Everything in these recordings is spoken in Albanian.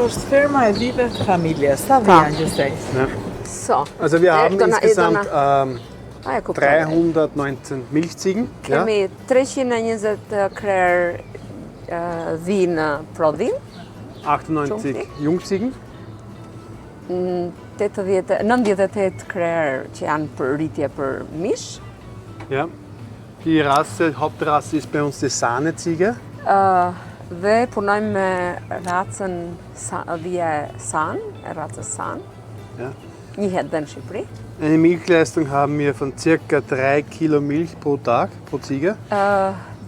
Është ferma e vive të familjes. Sa janë gjithsej? Ja. So. Also wir haben insgesamt 319 Milchziegen. Kemi 320 krerë dhi në prodhim. 98 Jungziegen. 98 krerë që janë për rritje për mish. Ja. Die Hauptrasse ist bei uns die Sahneziege. Dhe punojmë me racën dhije San, racës San. Ja. Njihet dhe në Shqipëri. Eine Milchleistung haben wir von circa 3 Kilo Milch pro Tag, pro Ziege.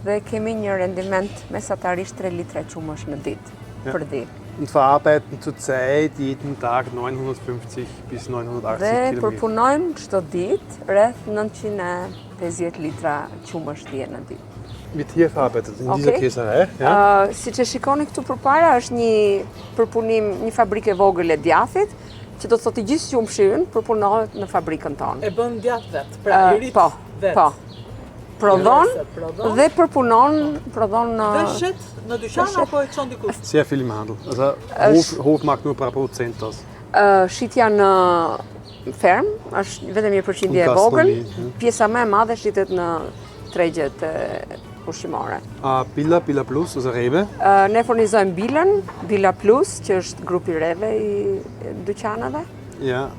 Dhe kemi një rendiment mesatarisht 3 litre qumësh në ditë për dhi. Und verarbeiten zurzeit jeden Tag 950 bis 980 Dhe Kilo Milch. përpunojmë çdo ditë rreth 950 litra qumësh dhije në ditë. Wird hier verarbeitet, in dieser Käserei. Ja? Siç e shikoni këtu përpara është një përpunim, një fabrikë e vogël e djathit, që do të thotë gjithë qumshin përpunohet në fabrikën tonë. E bën djath vet, pra i rit vet. Po. Prodhon dhe prodhon Dhe shet në dyqan apo e çon diku? Sehr viel im Handel. Also Hof macht nur ein paar Prozent aus. Shitja në ferm është vetëm 1% e vogël, pjesa më e madhe shitet në tregjet ushqimore. Billa Plus, also Rewe. Ne furnizojmë Bilën, Billa Plus, që është grupi Rewe i dyqanave. Ja,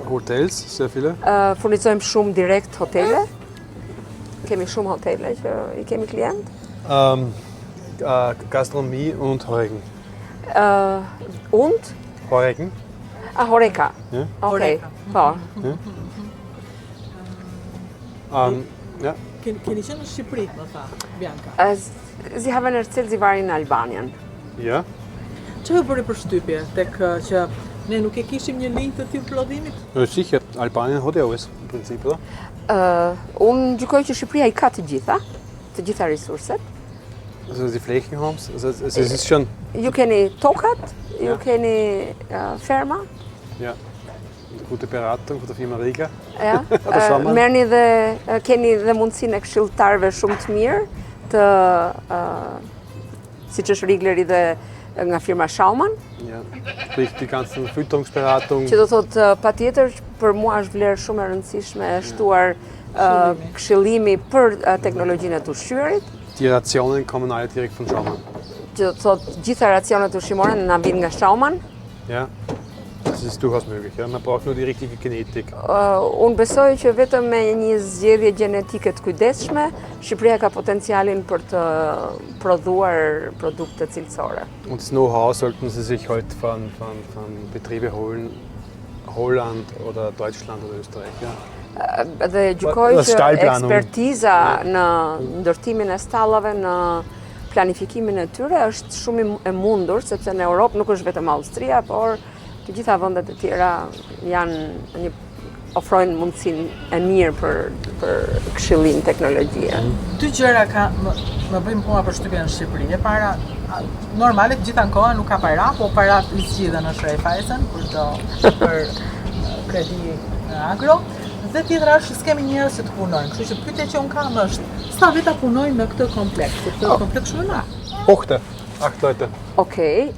Hotels, sehr viele. Furnizojmë shumë direkt hotele. Kemi shumë hotele që I kemi klient. Gastronomie und Horegen. Und? Horegen. Horeka. Ja. Okej, po. Ja. Keni qenë në Shqipëri, më tha, Bianca. Sie haben erzählt, Sie waren in Albanien. Ja. Çfarë bëri përshtypje tek që ne nuk e kishim një linjë të tillë prodhimit? Sicher, Albanien hat ja alles im Prinzip, oder? Unë gjykoj që Shqipëria I ka të gjitha resurset. Also die Flächen haben es, also es ist schon... Ju keni tokat, ju keni ferma. Ja, gute Beratung von der Firma Riga. Ja, merrni dhe keni dhe mundësinë e këshilltarëve shumë të mirë të siç është Rigleri dhe nga firma Schaumann. Ja, sprich die ganzen Fütterungsberatung. Që do thotë patjetër për mua është vlerë shumë e rëndësishme e shtuar këshillimi për teknologjinë e ushqyerit. Die Rationen kommen alle direkt von Schaumann. Që do thotë gjitha racionet ushqimore na vijnë nga Schaumann. Ja. Das ist durchaus möglich, ja. Man braucht nur die richtige Genetik. Unë besoj që vetëm me një zgjedhje gjenetike të kujdesshme, Shqipëria ka potencialin për të prodhuar produkte cilësore. Und das Know-how sollten Sie sich halt von Betriebe holen, Holland oder Deutschland oder Österreich. Ja. Dhe gjykoj që ekspertiza në ndërtimin e stallave, në planifikimin e tyre është shumë e mundur, sepse në Europë nuk është vetëm Austria, por të gjitha vendet e tjera ofrojnë mundësinë e mirë për këshillim teknologjie. Dy gjëra më bëjmë mua përshtypje në Shqipëri. E para, normale të gjitha në kohë nuk ka para, po para I zgjidhen në Shreifeisen për kredi agro. Dhe tjetra është s'kemi njerëz që të punojnë. Kështu që pyetja që un kam është, sa veta punojnë në këtë kompleks? Këtë kompleks shumë i madh. 8 Leute. Okay,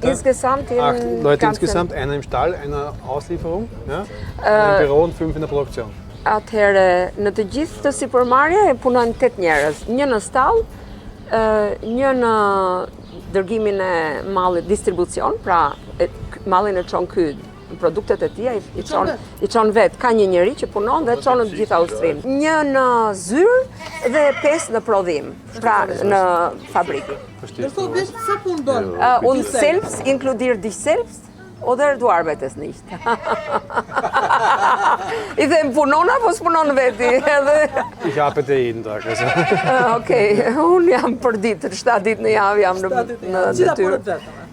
insgesamt 8 Leute insgesamt, einer im Stall, einer Auslieferung, ja? Im Büro und 5 in der Produktion. Atëherë, në të gjithë të sipërmarrje punojnë 8 njerëz, një në stall, një në dërgimin e mallit distribucion, pra mallin e çon ky produktet e tij I çon vet, ka një njeri që punon dhe çon në të gjitha Austrinë. Një në zyrë dhe 5 në prodhim, pra në fabrikë. Därför sa punë bën? Und selbst inkludiert dich selbst oder du arbeitest nicht? I them punon apo s'punon veti? Ich arbeite jeden Tag. Also. Okej, unë jam për ditë, 7 ditë në javë jam në detyrë.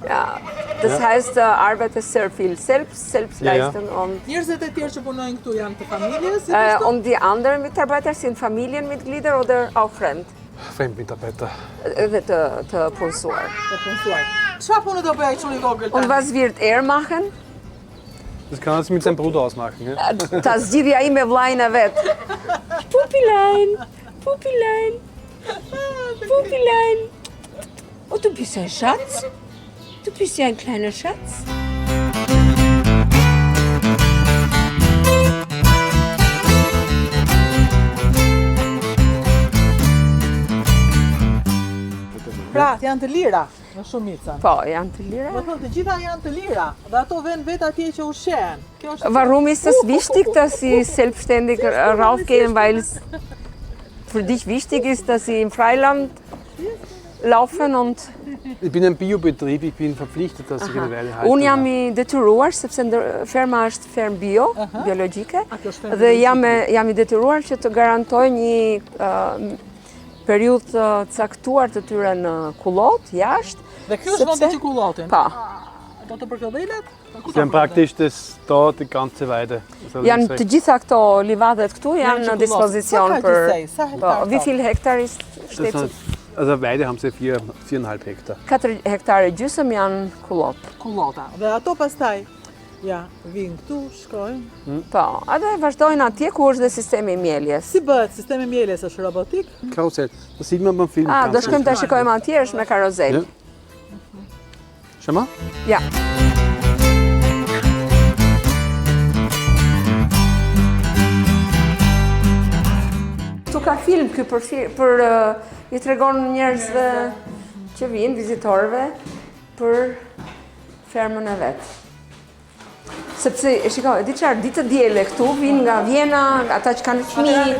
Ja, das heißt, arbeitet sehr viel Selbstleistung und... Njerëzit e tjerë që punojnë këtu janë të familjes? Und die anderen Mitarbeiter sind Familienmitglieder oder auch fremd? Fremdmitarbeiter. Edhe të punësuar. Çfarë punë do bëj ai çuni vogël? Und was wird machen? Das kann er mit seinem Bruder ausmachen. Ja? Ta zgjidhja ai me vllajën e vet. Pupilein. O, du bist ein Schatz. Du bist ja ein kleiner Schatz. Pra, janë të lira në shumicën. Po, janë të lira. Do thonë të gjitha janë të lira dhe ato vënë vetë atje që ushqehen. Kjo është Warum ist das wichtig, dass sie selbstständig rausgehen? Weil es für dich wichtig ist, dass sie im Freiland laufen und Ich bin ein Biobetrieb, ich bin verpflichtet, dass ich eine Weide halte. Unë jam i detyruar sepse ferma është ferm biologjike dhe jam i detyruar që të garantoj një periudhë të caktuar të tyre në kullot, jashtë. Dhe kjo është vendi që kullotin. Pa. Do të përkëdhelet? Sie haben praktisch da die ganze Weide. Also Janë të gjitha këto livadët këtu janë në dispozicion për. Po, wie viel hektar ist das steht sind, also Weide haben sie 4,5 Hektar. 4 hektare gjysmë janë kullot. Kullota. Dhe ato pastaj vinë këtu, shkojnë. Po, edhe vazhdojnë atje ku është dhe sistemi i mjeljes. Si bëhet sistemi mjeljes është robotik? Karussell. Das sieht man beim Film. Do shkojmë ta shikojmë atje, është me karozel. Schau mal. Ja. Tu ka film ky për i tregon njerëzve që vinë vizitorëve për fermën e vet. Sepse shiko, e di çfarë, ditë diele këtu vinë nga Vjena, ata që kanë fëmijë.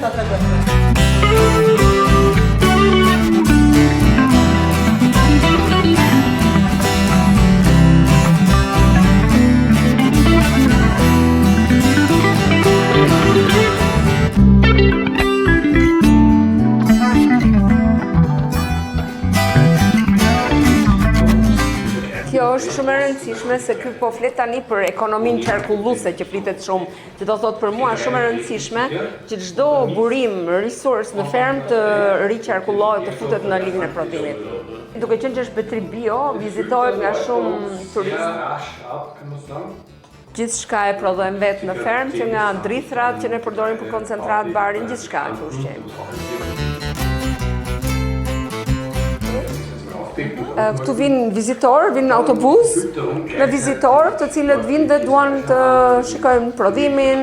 Kjo është shumë e rëndësishme se ky po flet tani për ekonominë qarkulluese që flitet shumë, që do thotë për mua shumë e rëndësishme që çdo burim, resurs në fermë të riqarkullohet, të futet në ligën e prodhimit. Duke qenë që është betrip bio, vizitohet nga shumë turistë. Gjithçka e prodhojmë vetë në fermë, që nga drithrat që ne përdorim për koncentrat, barin, gjithçka që ushqejmë. Këtu vinë vizitorë, vinë autobus me vizitorë të cilët vinë dhe duan të shikojnë prodhimin,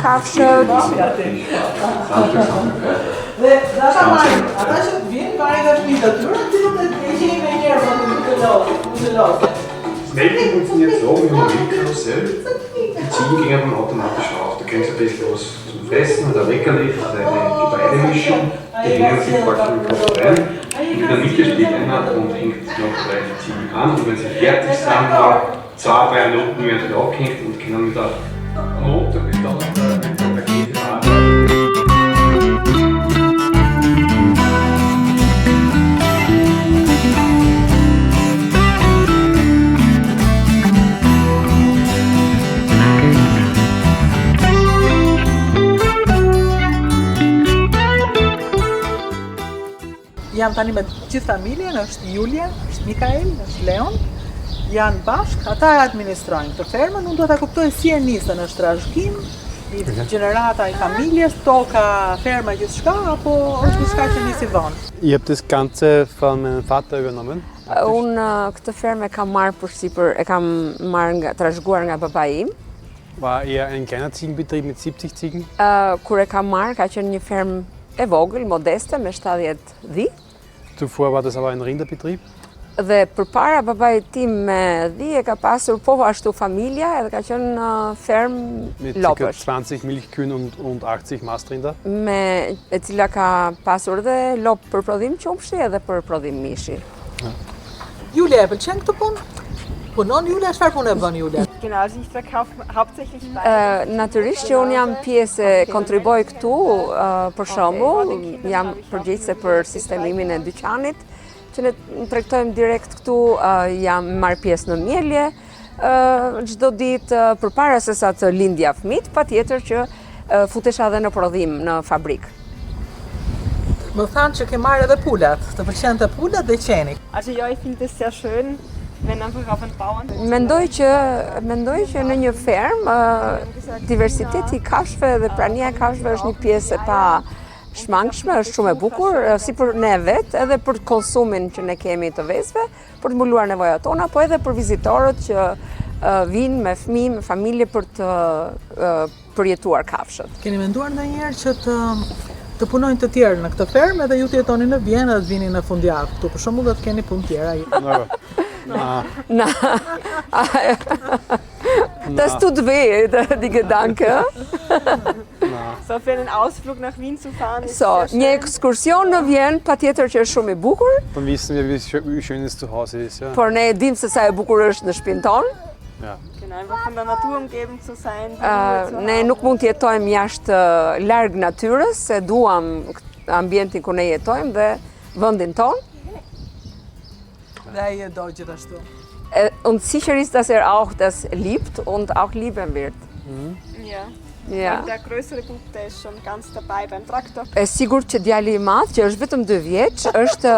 kafshët. Dhe ata marrin, ata që vinë marrin nga fëmijët e tyre, cilët e gjejnë me njerëz në lose. Das Melken funktioniert so wie ein Milchkarussell. Die Ziegen gehen dann automatisch raus. Da kriegen sie ein bisschen was zum Fressen oder Leckerli oder eine Getreidemischung. Die hängen sich praktisch im Kopf rein. Und in der Mitte steht einer und hängt noch 3 Ziegen an. Und wenn sie fertig sind, nach 2-3 Minuten werden sie abgehängt und können mit der Note bis dann mit der Käse arbeiten. Jam tani me gjithë familjen, është Julia, është Mikael, është Leon. Janë bashkë, ata e administrojnë këtë fermën, unë do ta kuptoj si e nisën, është trashëgim, i gjenerata i familjes, toka, ferma, gjithçka, apo është diçka që nisi vonë? Ihr habt das Ganze von meinem Vater übernommen? Unë këtë fermë e kam marrë përsipër, e kam marrë trashëguar nga babai im. War eher ein kleiner Ziegenbetrieb mit 70 Ziegen? Kur e kam marrë, ka qenë një fermë e vogël, modeste, me 70 dhi. Zuvor war das aber ein Rinderbetrieb? Dhe përpara babait tim me dhi e ka pasur po ashtu familja edhe ka qenë fermë Mit lopësh. ca 20 Milchkühen und 80 Mastrinder? Me e cila ka pasur dhe lopë për prodhim qumshi edhe për prodhim mishi. Julia, e pëlqen këtë punë? Punon Julia, çfarë punë e bën Julia? Genau, also ich verkaufe hauptsächlich Wein. Natyrisht që unë jam pjesë e kontriboj këtu, për shembull, jam përgjegjëse për sistemimin e dyqanit, që ne tregtojmë direkt këtu, jam marr pjesë në mjelje, çdo ditë përpara se sa të lindja fëmijët, patjetër që futesha edhe në prodhim në fabrikë. Më thanë që ke marrë edhe pulat, të pëlqente pulat dhe qeni. Also ja, ich finde es sehr schön, wenn einfach auf einen Bauern... Mendoj që në një fermë diversiteti i kafshëve dhe prania e kafshëve është një pjesë shmangshme, është shumë e bukur, si për ne vetë, edhe për konsumin që ne kemi të vezëve, për të mbuluar nevojat tona, po edhe për vizitorët që vinë me fëmijë, me familje për të përjetuar kafshët. Keni menduar ndonjëherë që të punojnë të tjerë në këtë fermë edhe ju të jetoni në Vjenë dhe të vini në fundjavë këtu, për shembull do të keni punë tjera. Das tut weh, die Gedanke. So für einen Ausflug nach Wien zu fahren ist So, sehr një schön. ekskursion në Vjenë patjetër që është shumë i bukur, Dann wissen wir, wie schön es zu Hause ist. Ja. por ne e dim se sa e bukur është në shtëpinë tonë. Ja. Genau, einfach von der Natur umgeben zu sein. die Ruhe zu Ne haben. nuk mund të jetojmë jashtë larg natyrës, se duam ambientin ku ne jetojmë dhe vendin tonë. Dhe ai e do gjithashtu. Und sicher ist, dass auch das liebt und auch lieben wird. Ja. Ja. Und der größere Bub, der ist schon ganz dabei beim Traktor. E sigurt që djali i madh, që është vetëm 2 vjeç, është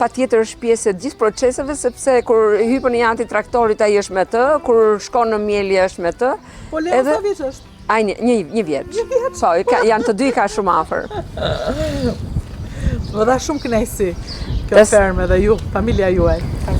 patjetër është pjesë e gjithë proceseve, sepse kur hypën i anti traktorit ai është me të, kur shkon në mjelje është me të. Po Leo sa vjeç është? Ai një vjeç. Po, janë të dy ka shumë afër. Më dha shumë kënaqësi kjo fermë dhe ju, familja juaj.